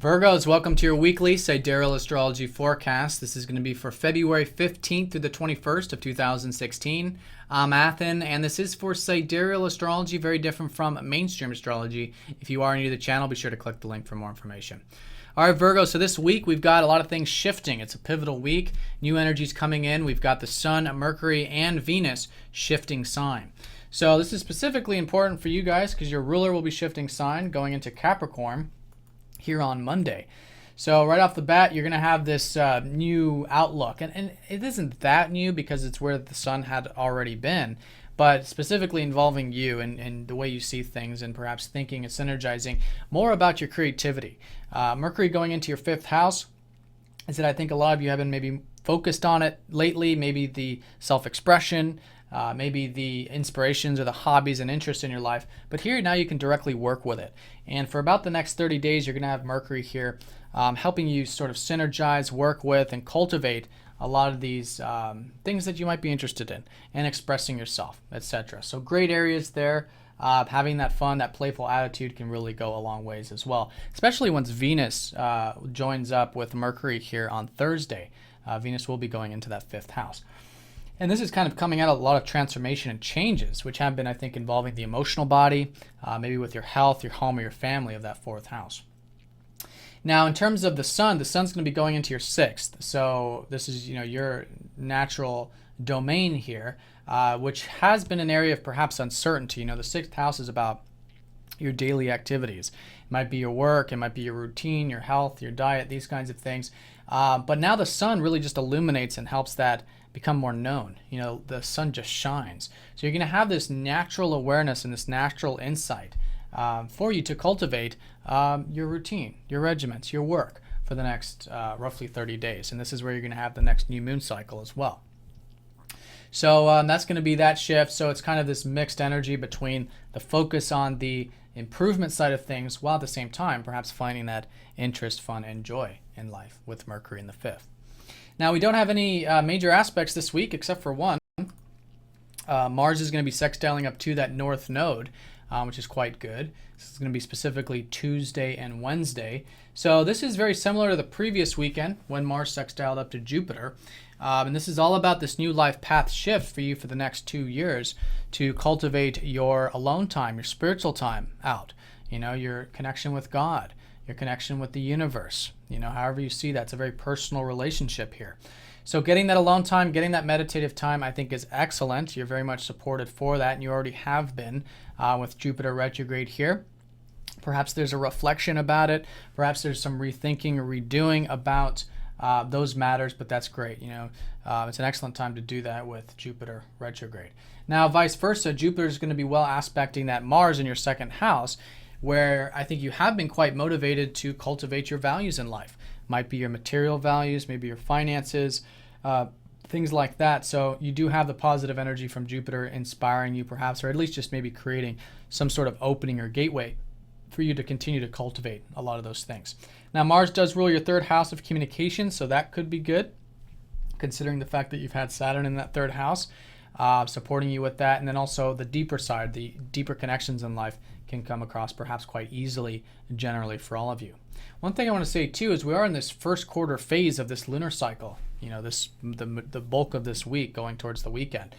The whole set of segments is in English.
Virgos, welcome to your weekly Sidereal Astrology forecast. This is going to be for February 15th through the 21st of 2016. I'm Athen, and this is for Sidereal Astrology, very different from mainstream astrology. If you are new to the channel, be sure to click the link for more information. All right, Virgo, so this week we've got a lot of things shifting. It's a pivotal week. New energies coming in. We've got the Sun, Mercury, and Venus shifting sign. So this is specifically important for you guys because your ruler will be shifting sign going into Capricorn here on Monday. So right off the bat, you're going to have this new outlook. And it isn't that new because it's where the sun had already been, but specifically involving you and the way you see things and perhaps thinking and synergizing more about your creativity. Mercury going into your fifth house is that I think a lot of you have been maybe focused on it lately, maybe the self-expression, maybe the inspirations or the hobbies and interests in your life. But here now you can directly work with it. And for about the next 30 days, you're going to have Mercury here helping you sort of synergize, work with, and cultivate a lot of these things that you might be interested in and expressing yourself, etc. So great areas there. Having that fun, that playful attitude can really go a long ways as well, especially once Venus joins up with Mercury here on Thursday. Venus will be going into that fifth house. And this is kind of coming out of a lot of transformation and changes, which have been, I think, involving the emotional body, maybe with your health, your home, or your family of that fourth house. Now, in terms of the sun's going to be going into your sixth. So this is, your natural domain here, which has been an area of perhaps uncertainty. The sixth house is about your daily activities. It might be your work, it might be your routine, your health, your diet, these kinds of things. But now the sun really just illuminates and helps that become more known. The sun just shines. So you're going to have this natural awareness and this natural insight for you to cultivate your routine, your regiments, your work for the next roughly 30 days. And this is where you're going to have the next new moon cycle as well. So that's going to be that shift. So it's kind of this mixed energy between the focus on the improvement side of things while at the same time perhaps finding that interest, fun, and joy in life with Mercury in the fifth. Now, we don't have any major aspects this week except for one. Mars is going to be sextiling up to that north node, which is quite good. This is going to be specifically Tuesday and Wednesday. So this is very similar to the previous weekend when Mars sextiled up to Jupiter. And this is all about this new life path shift for you for the next 2 years to cultivate your alone time, your spiritual time out, your connection with God, your connection with the universe, however you see that. It's a very personal relationship here. So getting that alone time, getting that meditative time, I think is excellent. You're very much supported for that, and you already have been with Jupiter retrograde here. Perhaps there's a reflection about it. Perhaps there's some rethinking or redoing about those matters, but that's great. It's an excellent time to do that with Jupiter retrograde. Now, vice versa, Jupiter is going to be well aspecting that Mars in your second house, where I think you have been quite motivated to cultivate your values in life. Might be your material values, maybe your finances, things like that. So you do have the positive energy from Jupiter inspiring you perhaps, or at least just maybe creating some sort of opening or gateway for you to continue to cultivate a lot of those things. Now, Mars does rule your third house of communication, so that could be good, considering the fact that you've had Saturn in that third house, supporting you with that. And then also the deeper side, the deeper connections in life can come across perhaps quite easily, generally for all of you. One thing I want to say too is we are in this first quarter phase of this lunar cycle, the bulk of this week going towards the weekend.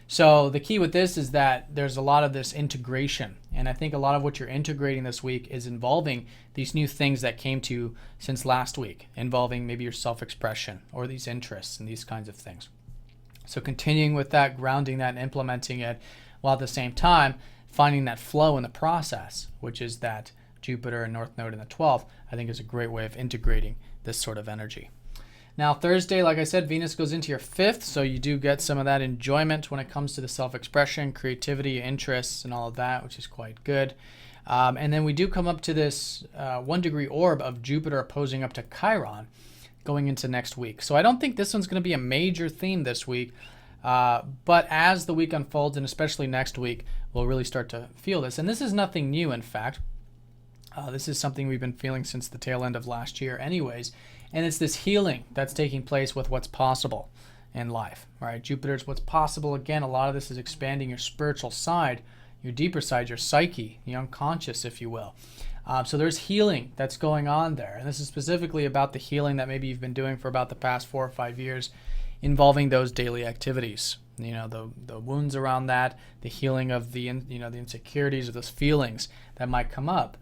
So the key with this is that there's a lot of this integration, and I think a lot of what you're integrating this week is involving these new things that came to you since last week, involving maybe your self-expression or these interests and these kinds of things. So continuing with that, grounding that, and implementing it, while at the same time finding that flow in the process, which is that Jupiter and North Node in the 12th, I think is a great way of integrating this sort of energy. Now, Thursday, like I said, Venus goes into your fifth, so you do get some of that enjoyment when it comes to the self-expression, creativity, interests, and all of that, which is quite good. And then we do come up to this 1 degree orb of Jupiter opposing up to Chiron going into next week. So I don't think this one's going to be a major theme this week, but as the week unfolds, and especially next week, we'll really start to feel this. And this is nothing new, in fact. This is something we've been feeling since the tail end of last year anyways. And it's this healing that's taking place with what's possible in life. All right, Jupiter's what's possible. Again, a lot of this is expanding your spiritual side, your deeper side, your psyche, the unconscious, if you will. So there's healing that's going on there. And this is specifically about the healing that maybe you've been doing for about the past 4 or 5 years involving those daily activities. The wounds around that, the healing of the insecurities or those feelings that might come up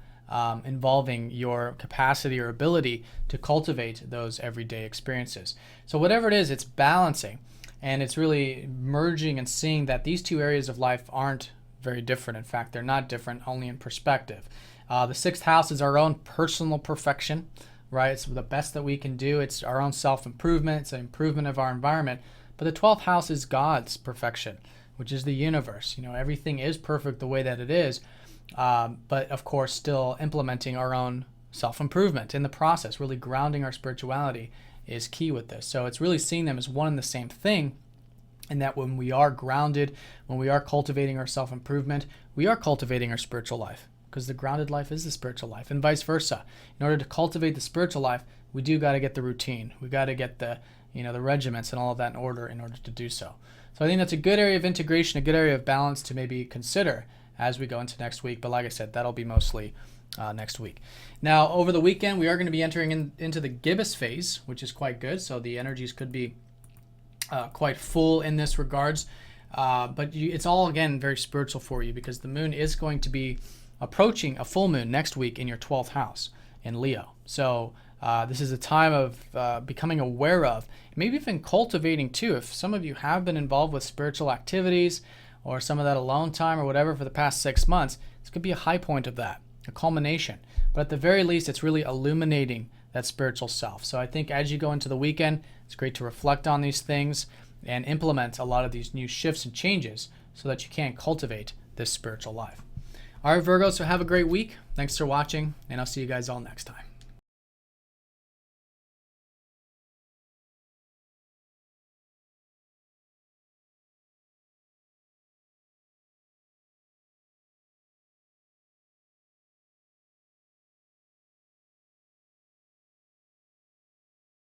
involving your capacity or ability to cultivate those everyday experiences. So whatever it is, it's balancing, and it's really merging and seeing that these two areas of life aren't very different. In fact, they're not different, only in perspective. The sixth house is our own personal perfection, right? It's the best that we can do. It's our own self-improvement. It's an improvement of our environment. But the 12th house is God's perfection, which is the universe. Everything is perfect the way that it is, but of course still implementing our own self-improvement in the process. Really grounding our spirituality is key with this. So it's really seeing them as one and the same thing, and that when we are grounded, when we are cultivating our self-improvement, we are cultivating our spiritual life, because the grounded life is the spiritual life, and vice versa. In order to cultivate the spiritual life, we do got to get the routine. We got to get the regiments and all of that in order to do so. So I think that's a good area of integration, a good area of balance to maybe consider as we go into next week. But like I said, that'll be mostly next week. Now, over the weekend, we are going to be entering into the gibbous phase, which is quite good. So the energies could be quite full in this regards. But it's all, again, very spiritual for you, because the moon is going to be approaching a full moon next week in your 12th house in Leo. So this is a time of becoming aware of, maybe even cultivating too. If some of you have been involved with spiritual activities or some of that alone time or whatever for the past 6 months, this could be a high point of that, a culmination. But at the very least, it's really illuminating that spiritual self. So I think as you go into the weekend, it's great to reflect on these things and implement a lot of these new shifts and changes so that you can cultivate this spiritual life. All right, Virgo, so have a great week. Thanks for watching, and I'll see you guys all next time.